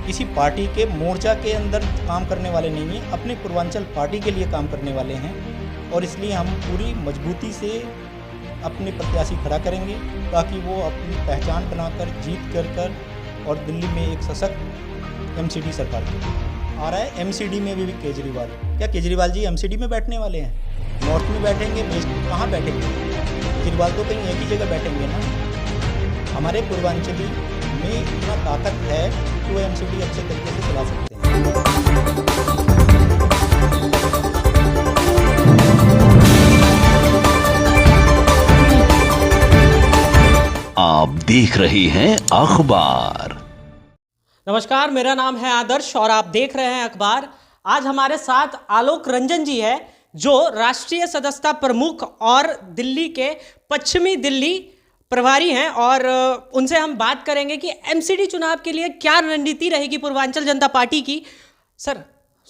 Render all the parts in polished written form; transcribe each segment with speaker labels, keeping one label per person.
Speaker 1: किसी पार्टी के मोर्चा के अंदर काम करने वाले नहीं हैं, अपने पूर्वांचल पार्टी के लिए काम करने वाले हैं और इसलिए हम पूरी मजबूती से अपने प्रत्याशी खड़ा करेंगे ताकि वो अपनी पहचान बनाकर जीत कर और दिल्ली में एक सशक्त एमसीडी सरकार आ रहा है। एमसीडी में भी केजरीवाल, क्या केजरीवाल जी एमसीडी में बैठने वाले हैं? नॉर्थ में बैठेंगे, वेस्ट में कहाँ बैठेंगे? केजरीवाल तो कहीं एक ही जगह बैठेंगे ना। हमारे पूर्वांचली में इतना ताकत है कि वो एमसीडी अच्छे तरीके से चला सकते हैं।
Speaker 2: आप देख रहे हैं अखबार।
Speaker 3: नमस्कार, मेरा नाम है आदर्श और आप देख रहे हैं अखबार। आज हमारे साथ आलोक रंजन जी है जो राष्ट्रीय सदस्यता प्रमुख और दिल्ली के पश्चिमी दिल्ली प्रभारी हैं और उनसे हम बात करेंगे कि एमसीडी चुनाव के लिए क्या रणनीति रहेगी पूर्वांचल जनता पार्टी की। सर,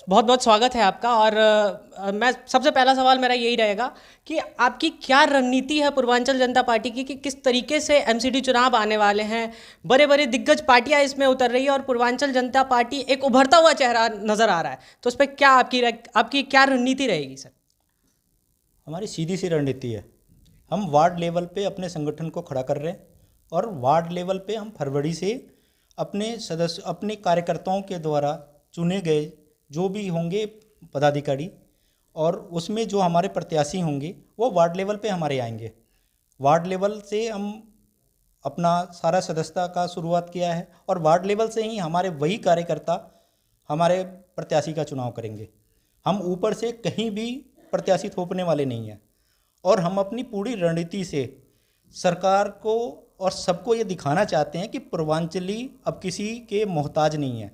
Speaker 3: बहुत बहुत स्वागत है आपका। और मैं सबसे पहला सवाल मेरा यही रहेगा कि आपकी क्या रणनीति है पूर्वांचल जनता पार्टी की कि किस तरीके से एमसीडी चुनाव आने वाले हैं। बड़े बड़े दिग्गज पार्टियां इसमें उतर रही है और पूर्वांचल जनता पार्टी एक उभरता हुआ चेहरा नज़र आ रहा है, तो उस पर क्या आपकी क्या रणनीति रहेगी सर?
Speaker 1: हमारी सीधी सी रणनीति है, हम वार्ड लेवल पे अपने संगठन को खड़ा कर रहे हैं और वार्ड लेवल पे हम फरवरी से अपने कार्यकर्ताओं के द्वारा चुने गए जो भी होंगे पदाधिकारी और उसमें जो हमारे प्रत्याशी होंगे वो वार्ड लेवल पे हमारे आएंगे। वार्ड लेवल से हम अपना सारा सदस्यता का शुरुआत किया है और वार्ड लेवल से ही हमारे वही कार्यकर्ता हमारे प्रत्याशी का चुनाव करेंगे। हम ऊपर से कहीं भी प्रत्याशी थोपने वाले नहीं हैं और हम अपनी पूरी रणनीति से सरकार को और सबको ये दिखाना चाहते हैं कि पूर्वांचली अब किसी के मोहताज नहीं है,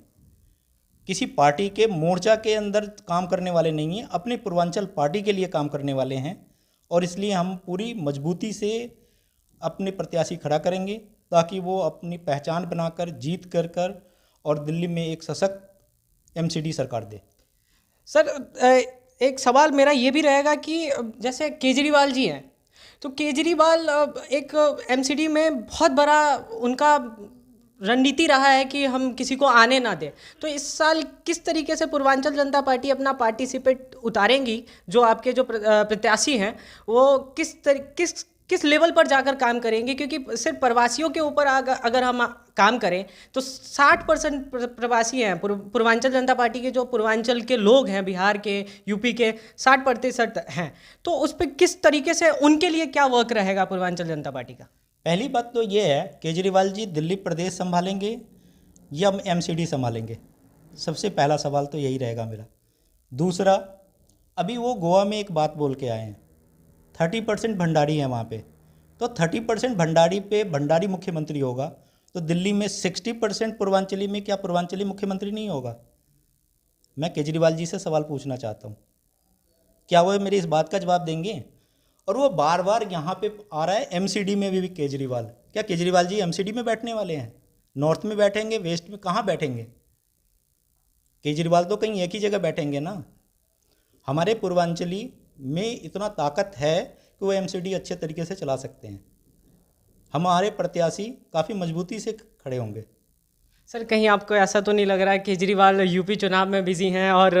Speaker 1: किसी पार्टी के मोर्चा के अंदर काम करने वाले नहीं हैं, अपने पूर्वांचल पार्टी के लिए काम करने वाले हैं और इसलिए हम पूरी मजबूती से अपने प्रत्याशी खड़ा करेंगे ताकि वो अपनी पहचान बनाकर जीत कर और दिल्ली में एक सशक्त एमसीडी सरकार दे।
Speaker 3: सर, एक सवाल मेरा ये भी रहेगा कि जैसे केजरीवाल जी हैं, तो केजरीवाल एक एमसीडी में बहुत बड़ा उनका रणनीति रहा है कि हम किसी को आने ना दें। तो इस साल किस तरीके से पूर्वांचल जनता पार्टी अपना पार्टिसिपेट उतारेंगी, जो आपके जो प्रत्याशी हैं वो किस लेवल पर जाकर काम करेंगे? क्योंकि सिर्फ प्रवासियों के ऊपर अगर हम काम करें तो 60% प्रवासी हैं। पूर्वांचल जनता पार्टी के जो पूर्वांचल के लोग हैं, बिहार के, यूपी के 60% हैं, तो उस पर किस तरीके से उनके लिए क्या वर्क रहेगा पूर्वांचल जनता पार्टी का?
Speaker 1: पहली बात तो ये है, केजरीवाल जी दिल्ली प्रदेश संभालेंगे या एमसीडी संभालेंगे? सबसे पहला सवाल तो यही रहेगा मेरा। दूसरा, अभी वो गोवा में एक बात बोल के आए हैं, 30% भंडारी है वहाँ पे, तो 30% भंडारी पे भंडारी मुख्यमंत्री होगा तो दिल्ली में 60% पूर्वांचली में क्या पूर्वांचली मुख्यमंत्री नहीं होगा? मैं केजरीवाल जी से सवाल पूछना चाहता हूँ, क्या वो मेरी इस बात का जवाब देंगे? और वो बार बार यहाँ पे आ रहा है एमसीडी में भी केजरीवाल, क्या केजरीवाल जी एमसीडी में बैठने वाले हैं? नॉर्थ में बैठेंगे, वेस्ट में कहाँ बैठेंगे? केजरीवाल तो कहीं एक ही जगह बैठेंगे ना। हमारे पूर्वांचली में इतना ताकत है कि वो एमसीडी अच्छे तरीके से चला सकते हैं। हमारे प्रत्याशी काफ़ी मजबूती से खड़े होंगे।
Speaker 3: सर, कहीं आपको ऐसा तो नहीं लग रहा है केजरीवाल यूपी चुनाव में बिजी हैं और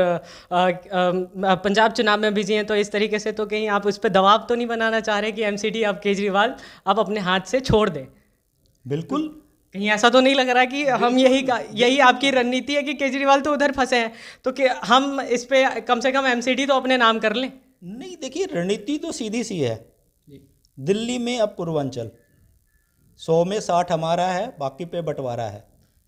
Speaker 3: पंजाब चुनाव में बिजी हैं, तो इस तरीके से तो कहीं आप उस पर दबाव तो नहीं बनाना चाह रहे कि एमसीडी अब केजरीवाल आप अपने हाथ से छोड़ दें?
Speaker 1: बिल्कुल,
Speaker 3: कहीं ऐसा तो नहीं लग रहा कि हम यही आपकी रणनीति है कि केजरीवाल तो उधर फंसे हैं तो कि हम इस पे कम से कम एमसीडी तो अपने नाम कर लें?
Speaker 1: नहीं, देखिए रणनीति तो सीधी सी है। दिल्ली में अब पूर्वांचल 100 में 60 हमारा है, बाकी पे बंटवारा है।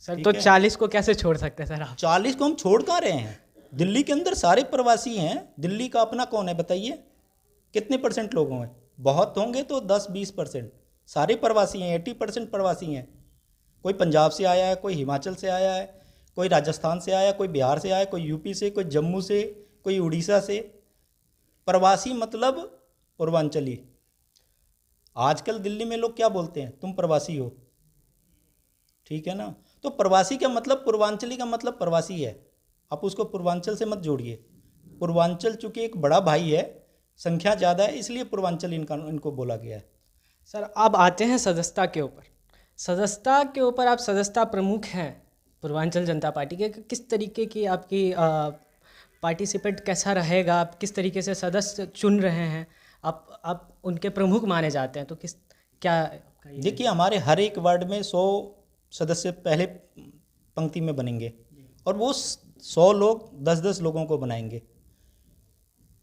Speaker 3: सर, तो 40 को कैसे छोड़ सकते हैं सर आप?
Speaker 1: 40 को हम छोड़ कहाँ रहे हैं? दिल्ली के अंदर सारे प्रवासी हैं। दिल्ली का अपना कौन है बताइए? कितने % लोग होंगे? बहुत होंगे तो 10-20%। सारे प्रवासी हैं, 80% प्रवासी हैं। कोई पंजाब से आया है, कोई हिमाचल से आया है, कोई राजस्थान से आया, कोई बिहार से आया, कोई यूपी से, कोई जम्मू से, कोई उड़ीसा से। प्रवासी मतलब पूर्वांचली। आजकल दिल्ली में लोग क्या बोलते हैं? तुम प्रवासी हो, ठीक है ना? तो प्रवासी का मतलब पूर्वांचली का मतलब प्रवासी है। आप उसको पूर्वांचल से मत जोड़िए। पूर्वांचल चूँकि एक बड़ा भाई है, संख्या ज़्यादा है, इसलिए पूर्वांचल इनको बोला गया है।
Speaker 3: सर, अब आते हैं सदस्यता के ऊपर। सदस्यता के ऊपर आप सदस्यता प्रमुख हैं, पूर्वांचल जनता पार्टी के किस तरीके की आपकी पार्टिसिपेट कैसा रहेगा, आप किस तरीके से सदस्य चुन रहे हैं, आप उनके प्रमुख माने जाते हैं, तो किस क्या आपका ये-
Speaker 1: देखिए, हमारे हर एक वार्ड में 100 सदस्य पहले पंक्ति में बनेंगे और वो 100 लोग 10-10 लोगों को बनाएंगे,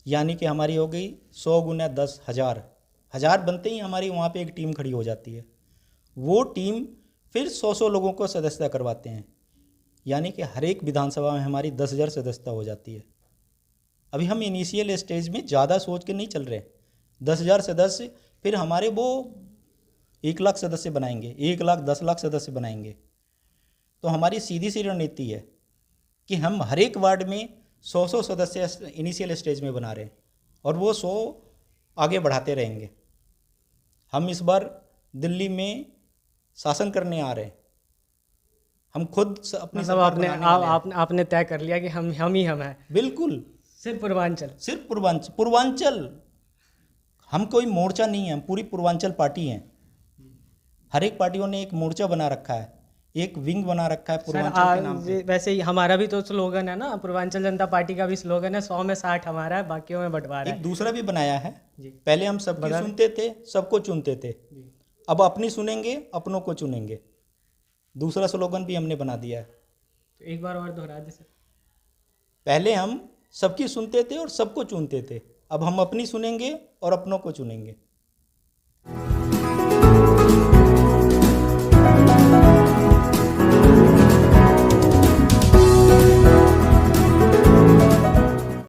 Speaker 1: यानी कि हमारी हो गई 100 गुना 10 हज़ार। हज़ार बनते ही हमारी वहाँ पे एक टीम खड़ी हो जाती है। वो टीम फिर 100 लोगों को सदस्यता करवाते हैं, यानी कि हर एक विधानसभा में हमारी 10,000 सदस्यता हो जाती है। अभी हम इनिशियल स्टेज में ज़्यादा सोच के नहीं चल रहे। 10,000 सदस्य, फिर हमारे वो 1 लाख सदस्य बनाएंगे, 1 लाख 10 लाख सदस्य बनाएंगे। तो हमारी सीधी सी रणनीति है कि हम हर एक वार्ड में 100 सदस्य इनिशियल स्टेज में बना रहे हैं और वो 100 आगे बढ़ाते रहेंगे। हम इस बार दिल्ली में शासन करने आ रहे हैं। हम खुद अपनी
Speaker 3: मतलब
Speaker 1: सरकार
Speaker 3: आपने
Speaker 1: बनाने वाले हैं।
Speaker 3: आपने तय कर लिया कि हम ही हम हैं,
Speaker 1: बिल्कुल,
Speaker 3: सिर्फ पूर्वांचल।
Speaker 1: सिर्फ पूर्वांचल। हम कोई मोर्चा नहीं है, हम पूरी पूर्वांचल पार्टी हैं। हर एक पार्टियों ने एक मोर्चा बना रखा है, एक विंग बना रखा है
Speaker 3: सर,
Speaker 1: पूर्वांचल के नाम पे।
Speaker 3: वैसे ही हमारा भी तो स्लोगन है ना, पूर्वांचल जनता पार्टी का भी स्लोगन है 100 में 60 हमारा है, बाकियों में बंटवारा
Speaker 1: एक
Speaker 3: है।
Speaker 1: दूसरा भी बनाया है।
Speaker 3: जी।
Speaker 1: पहले हम सबकी
Speaker 3: बता दें।
Speaker 1: सुनते थे, सबको चुनते थे।
Speaker 3: जी।
Speaker 1: अब अपनी सुनेंगे, अपनों को चुनेंगे। दूसरा स्लोगन भी हमने बना दिया है।
Speaker 3: तो एक बार और दोहरा दे सर।
Speaker 1: पहले हम सबकी सुनते थे और सबको चुनते थे, अब हम अपनी सुनेंगे और अपनों को चुनेंगे।